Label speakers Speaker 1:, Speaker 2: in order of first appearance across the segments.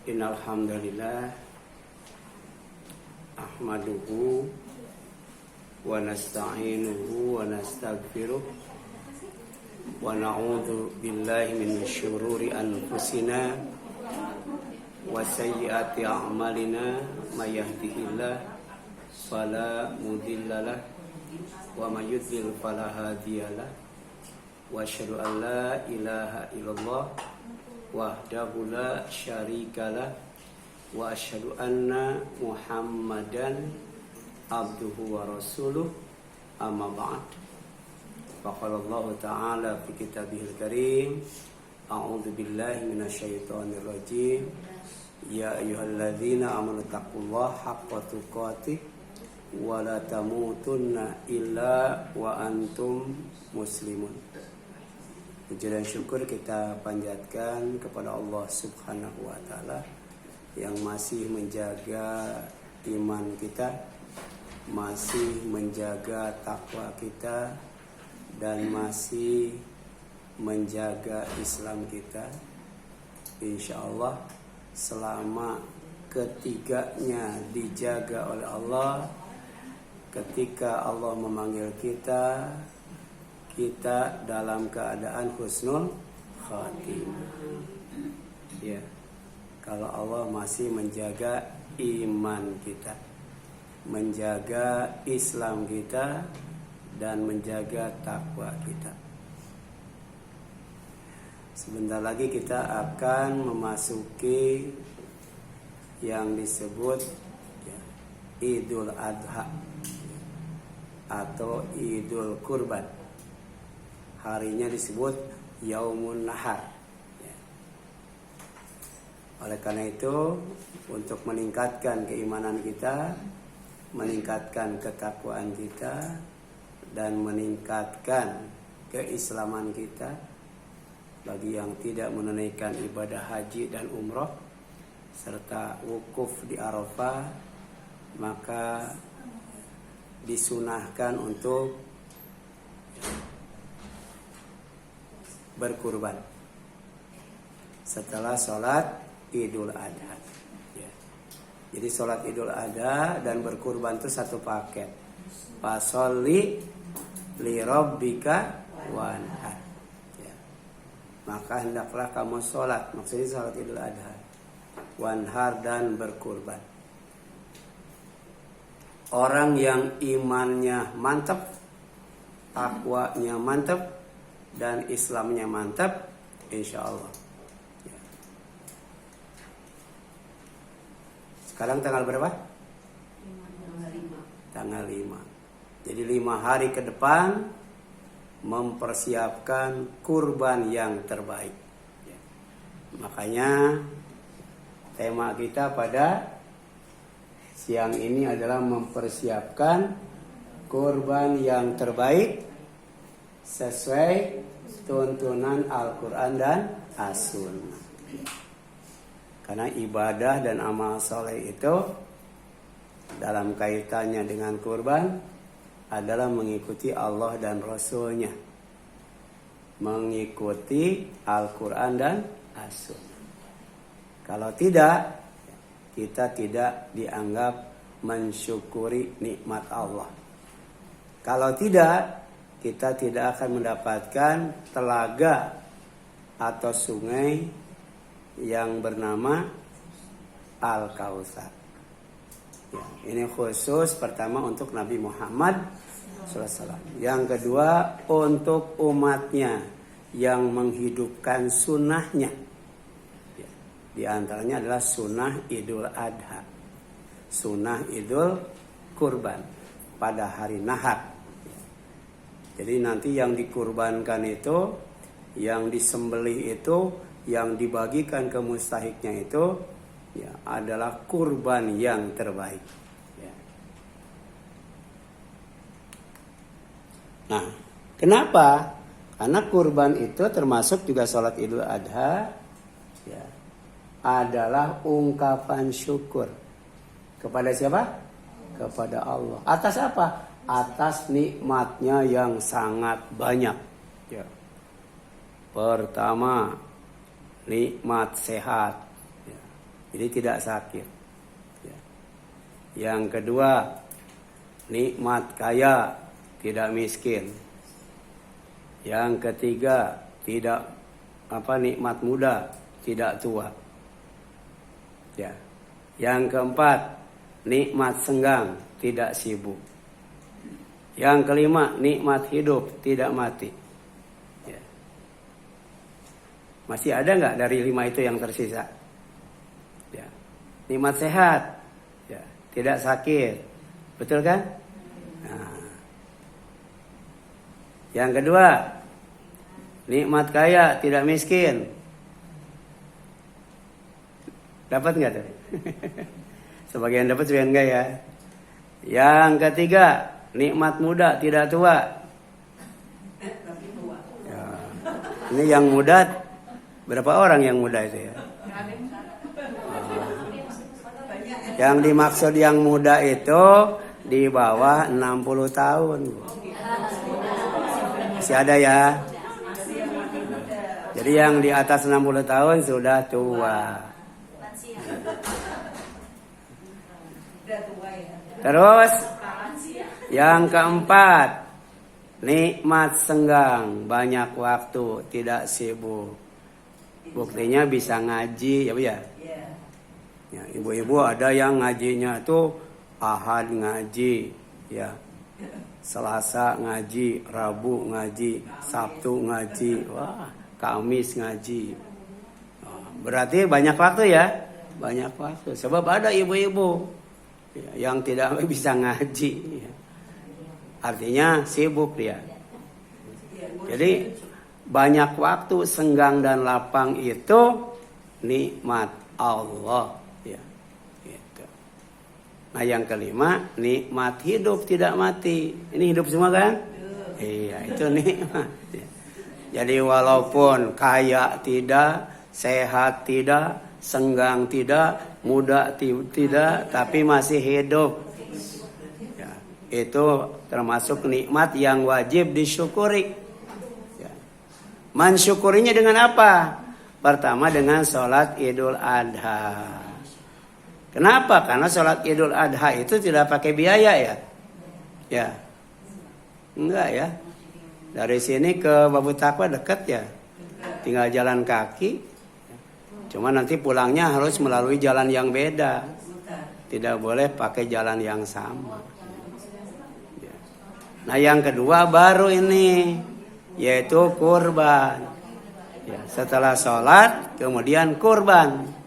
Speaker 1: Innal hamdalillah ahmaduhu wa nasta'inuhu wa nastaghfiruh wa na'udzu billahi min syururi anfusina wa sayyiati a'malina may yahdihillahu fala mudhillalah wa may yudlil fala hadiyalah wa asyhadu an la ilaha illallah wahdahu la syarikalah wa asyhadu anna Muhammadan abduhu wa rasuluh amma ba'd. Faqala Allah ta'ala fi kitabihil karim a'udzu billahi minasyaitonir rajim ya ayyuhalladzina amanu taqullaha haqqa tuqatih wa la tamutunna illa wa antum muslimun. Puji dan syukur kita panjatkan kepada Allah Subhanahu wa Ta'ala yang masih menjaga iman kita, masih menjaga takwa kita, dan masih menjaga Islam kita. Insya Allah selama ketiganya dijaga oleh Allah, ketika Allah memanggil kita dalam keadaan husnul khatimah. Ya, kalau Allah masih menjaga iman kita, menjaga Islam kita, dan menjaga takwa kita. Sebentar lagi kita akan memasuki yang disebut Idul Adha atau Idul Kurban. Harinya disebut Yaumun Nahar. Oleh karena itu, untuk meningkatkan keimanan kita, meningkatkan ketakwaan kita, dan meningkatkan keislaman kita, bagi yang tidak menunaikan ibadah haji dan umroh serta wukuf di Arafah, maka disunahkan untuk berkurban setelah sholat Idul Adha. Jadi sholat Idul Adha dan berkurban itu satu paket. Fasholli li rabbika wanhar. Maka hendaklah kamu sholat, maksudnya sholat Idul Adha, wanhar, dan berkurban. Orang yang imannya mantap, takwanya mantap, dan Islamnya mantap, insya Allah. Sekarang tanggal berapa? Tanggal 5. Jadi 5 hari ke depan mempersiapkan kurban yang terbaik. Makanya tema kita pada siang ini adalah mempersiapkan kurban yang terbaik sesuai tuntunan Al-Quran dan As-Sunnah. Karena ibadah dan amal soleh itu dalam kaitannya dengan kurban adalah mengikuti Allah dan Rasulnya, mengikuti Al-Quran dan As-Sunnah. Kalau tidak, kita tidak dianggap mensyukuri nikmat Allah. Kalau tidak, kita tidak akan mendapatkan telaga atau sungai yang bernama Al-Kautsar. Ya, ini khusus pertama untuk Nabi Muhammad SAW. Yang kedua untuk umatnya yang menghidupkan sunnahnya. Ya, di antaranya adalah sunnah Idul Adha, sunnah Idul Kurban pada hari Nahar. Jadi nanti yang dikurbankan itu, yang disembelih itu, yang dibagikan ke mustahiknya itu ya, adalah kurban yang terbaik. Ya. Nah, kenapa? Karena kurban itu termasuk juga sholat Idul Adha, ya, adalah ungkapan syukur kepada siapa? Kepada Allah. Atas apa? Atas nikmatnya yang sangat banyak. Ya. Pertama, nikmat sehat. Ya. Jadi tidak sakit. Ya. Yang kedua, nikmat kaya, tidak miskin. Yang ketiga, nikmat muda, tidak tua. Ya. Yang keempat, nikmat senggang, tidak sibuk. Yang kelima, nikmat hidup, tidak mati. Ya. Masih ada nggak dari 5 itu yang tersisa? Ya. Nikmat sehat, ya, tidak sakit, betul kan? Nah. Yang kedua, nikmat kaya, tidak miskin. Dapat nggak tuh? Sebagian dapat, sebagian enggak ya. Yang ketiga, nikmat muda, tidak tua. Ya. Ini yang muda, berapa orang yang muda itu ya? Yang dimaksud yang muda itu di bawah 60 tahun. Masih ada ya. Jadi yang di atas 60 tahun sudah tua. Terus yang keempat, nikmat senggang, banyak waktu, tidak sibuk. Buktinya bisa ngaji, ya Bu ya. Ya, ibu-ibu ada yang ngajinya tuh Ahad ngaji, ya. Selasa ngaji, Rabu ngaji, Sabtu ngaji, wah, Kamis ngaji. Berarti banyak waktu ya, banyak waktu. Sebab ada ibu-ibu yang tidak bisa ngaji, ya. Artinya sibuk dia. Jadi banyak waktu, senggang dan lapang itu nikmat Allah. Nah yang kelima, nikmat hidup tidak mati. Ini hidup semua kan? Iya, itu nikmat. Jadi walaupun kaya tidak, sehat tidak, senggang tidak, muda tidak, tapi masih hidup. Ya, itu termasuk nikmat yang wajib disyukuri. Ya. Mensyukurinya dengan apa? Pertama dengan sholat Idul Adha. Kenapa? Karena sholat Idul Adha itu tidak pakai biaya ya. Ya. Enggak ya. Dari sini ke Babu Takwa dekat ya. Tinggal jalan kaki. Cuma nanti pulangnya harus melalui jalan yang beda. Tidak boleh pakai jalan yang sama. Ya. Nah yang kedua baru ini. Yaitu kurban. Ya. Setelah sholat kemudian kurban.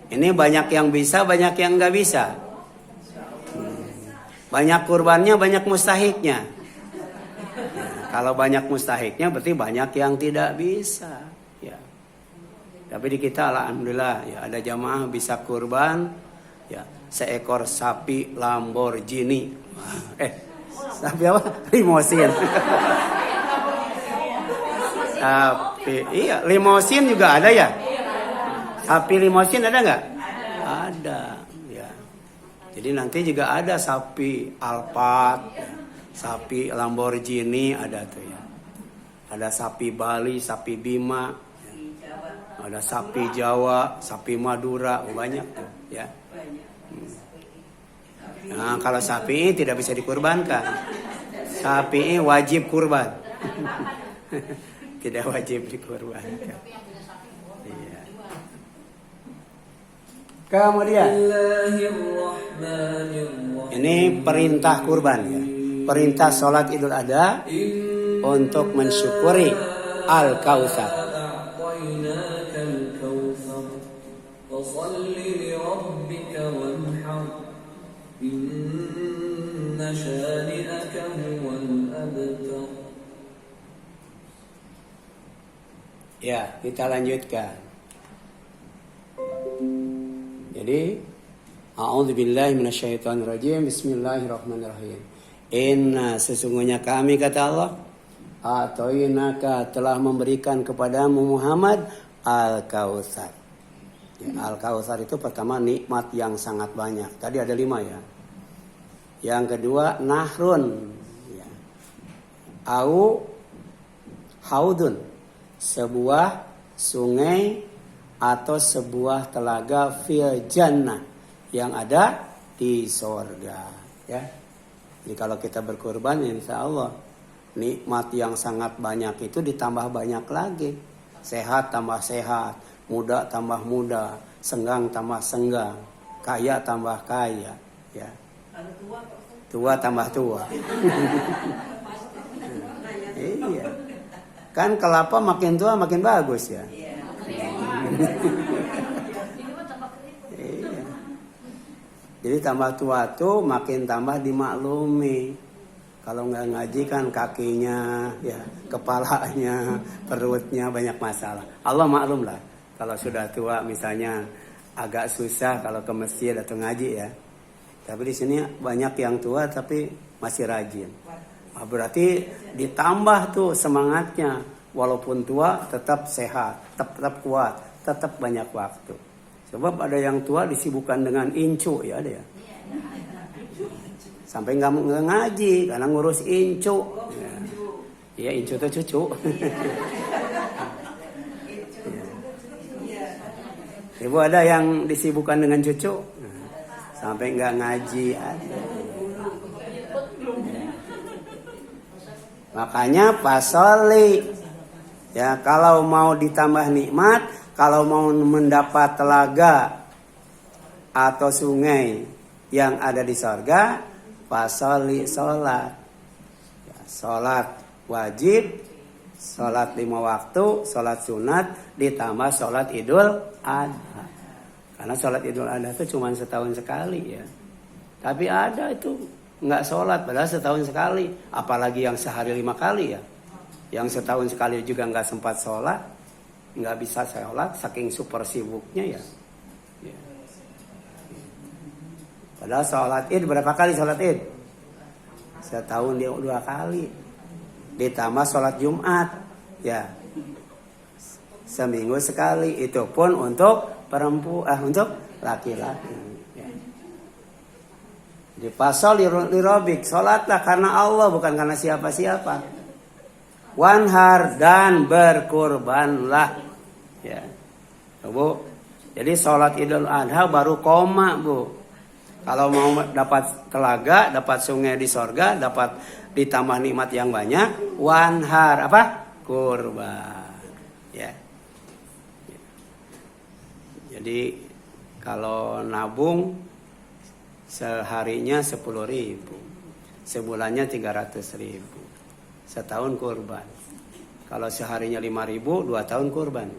Speaker 1: Ini banyak yang bisa, banyak yang nggak bisa. Banyak kurbannya, banyak mustahiknya. Kalau banyak mustahiknya berarti banyak yang tidak bisa. Ya. Tapi di kita alhamdulillah ya ada jamaah bisa kurban. Ya, seekor sapi Lamborghini. Sapi apa? Limosin. Sapi, iya limosin juga ada ya. Sapi limosin ada nggak? Ada, ya. Jadi nanti juga ada sapi Alphard, ya. Sapi Lamborghini ada tuh ya. Ada sapi Bali, sapi Bima, ya. Ada sapi Jawa, sapi Madura, banyak tuh, ya. Nah kalau sapi ini tidak bisa dikurbankan. Sapi ini wajib kurban, tidak wajib dikurbankan. Kemudian ini perintah kurban ya. Perintah sholat Idul Adha untuk mensyukuri Al-Kautsar. Ya, kita lanjutkan. Jadi, a'udzubillahi minasyaitonirrajim. Bismillahirrahmanirrahim. Inna sesungguhnya kami kata Allah, a'tainaka telah memberikan kepadamu Muhammad Al-Kautsar. Ya, Al-Kautsar itu pertama nikmat yang sangat banyak. Tadi ada 5 ya. Yang kedua nahrun. Ya. Haudun. Sebuah sungai atau sebuah telaga fil jannah yang ada di sorga. Ya. Jadi kalau kita berkurban, insya Allah nikmat yang sangat banyak itu ditambah banyak lagi. Sehat tambah sehat, muda tambah muda, senggang tambah senggang, kaya tambah kaya. Ya. Tua tambah tua. Iya. Kan kelapa makin tua makin bagus ya. Iya. Jadi tambah tua tuh makin tambah dimaklumi. Kalau nggak ngaji kan kakinya, ya kepalanya, perutnya banyak masalah. Allah maklum lah. Kalau sudah tua misalnya agak susah kalau ke masjid atau ngaji ya. Tapi di sini banyak yang tua tapi masih rajin. Nah, berarti ditambah tuh semangatnya. Walaupun tua tetap sehat, tetap kuat, tetap banyak waktu. Sebab ada yang tua disibukkan dengan incu ya ada ya. Sampai nggak ngaji karena ngurus incu. Iya incu itu cucu. Ibu ada yang disibukkan dengan cucu. Sampai nggak ngaji ada. Makanya pasoli ya kalau mau ditambah nikmat, kalau mau mendapat telaga atau sungai yang ada di sorga, pasoli sholat. Ya, sholat wajib, sholat 5 waktu, sholat sunat ditambah sholat Idul Adha. Karena sholat Idul Adha itu cuma setahun sekali ya. Tapi ada itu nggak sholat padahal setahun sekali. Apalagi yang sehari 5 kali ya. Yang setahun sekali juga nggak sempat sholat. Nggak bisa sholat saking super sibuknya ya. Padahal sholat id berapa kali sholat id? Setahun dia 2 kali. Ditambah sholat Jumat ya. Seminggu sekali. Itu pun untuk perempuan, untuk laki-laki. Ya. Di pasal lirobik, sholatlah karena Allah bukan karena siapa-siapa. Wanhar dan berkurbanlah. Ya, Bu. Jadi sholat Idul Adha baru koma, Bu. Kalau mau dapat telaga, dapat sungai di sorga, dapat ditambah nikmat yang banyak, wanhar apa? Kurban. Ya. Jadi kalau nabung seharinya 10.000, sebulannya 300.000, setahun kurban. Kalau seharinya 5.000, 2 tahun kurban.